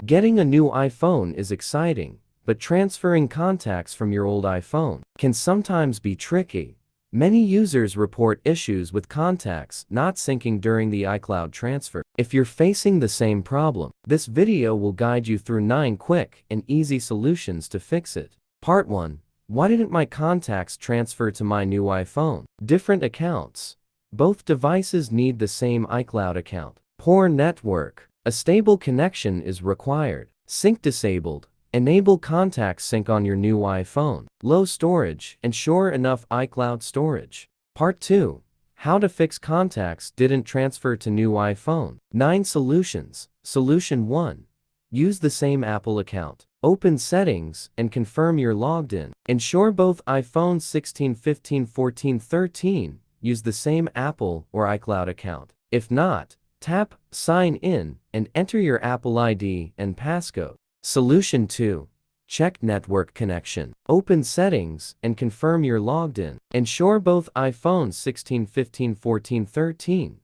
Getting a new iPhone is exciting, but transferring contacts from your old iPhone can sometimes be tricky. Many users report issues with contacts not syncing during the iCloud transfer. If you're facing the same problem, this video will guide you through 9 quick and easy solutions to fix it. Part 1. Why didn't my contacts transfer to my new iPhone? Different accounts. Both devices need the same iCloud account. Poor network. A stable connection is required. Sync disabled. Enable contacts sync on your new iPhone. Low storage. Ensure enough iCloud storage. Part 2. How to fix contacts didn't transfer to new iPhone. 9 solutions. Solution 1. Use the same Apple account. Open Settings and confirm you're logged in. Ensure both iPhone 16, 15, 14, 13 use the same Apple or iCloud account. If not, tap Sign In and enter your Apple ID and passcode. Solution 2. Check network connection. Open Settings and confirm you're logged in. Ensure both iPhone 16, 15, 14, 13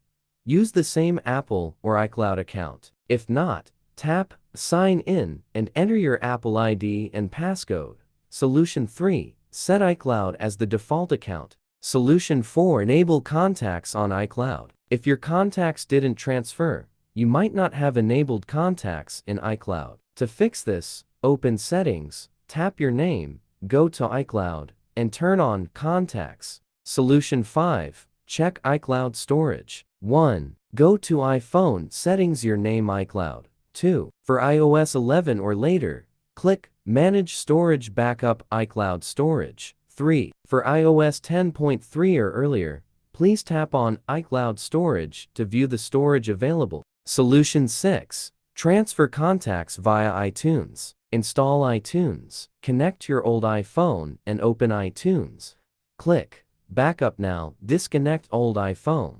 use the same Apple or iCloud account. If not, tap Sign In and enter your Apple ID and passcode. Solution 3. Set iCloud as the default account. Solution 4. Enable contacts on iCloud. If your contacts didn't transfer, you might not have enabled contacts in iCloud. To fix this, open Settings, tap your name, go to iCloud, and turn on Contacts. Solution 5. Check iCloud storage. 1. Go to iPhone Settings, your name iCloud. 2. For iOS 11 or later, click Manage Storage Backup iCloud Storage. 3. For iOS 10.3 or earlier, please tap on iCloud Storage to view the storage available. Solution 6. Transfer contacts via iTunes. Install iTunes. Connect your old iPhone and open iTunes. Click Backup now. Disconnect old iPhone.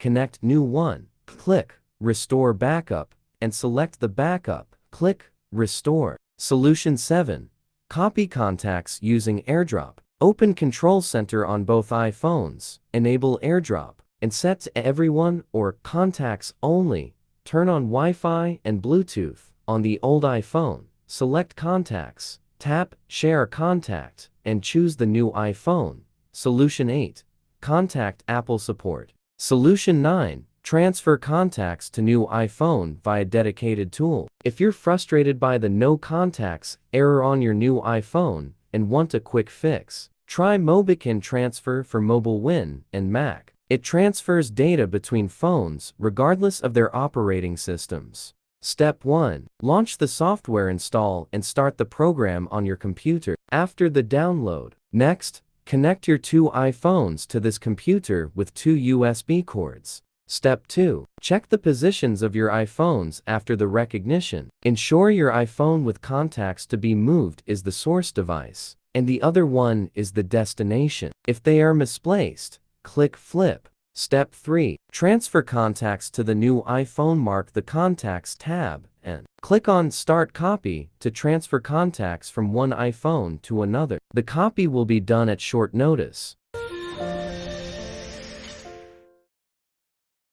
Connect new one. Click Restore Backup and select the backup. Click Restore. Solution 7. Copy contacts using AirDrop. Open Control Center on both iPhones. Enable AirDrop and set to Everyone or Contacts Only. Turn on Wi-Fi and Bluetooth. On the old iPhone, select Contacts. Tap Share Contact and choose the new iPhone. Solution 8. Contact Apple Support. Solution 9. Transfer contacts to new iPhone via dedicated tool. If you're frustrated by the no contacts error on your new iPhone and want a quick fix, try Mobican Transfer for Mobile Win and Mac. It transfers data between phones regardless of their operating systems. Step 1. Launch the software, install and start the program on your computer. After the download, next, connect your 2 iPhones to this computer with 2 USB cords. Step 2. Check the positions of your iPhones after the recognition. Ensure your iPhone with contacts to be moved is the source device, and the other one is the destination. If they are misplaced, click Flip. Step 3. Transfer contacts to the new iPhone. Mark the Contacts tab and click on Start Copy to transfer contacts from one iPhone to another. The copy will be done at short notice.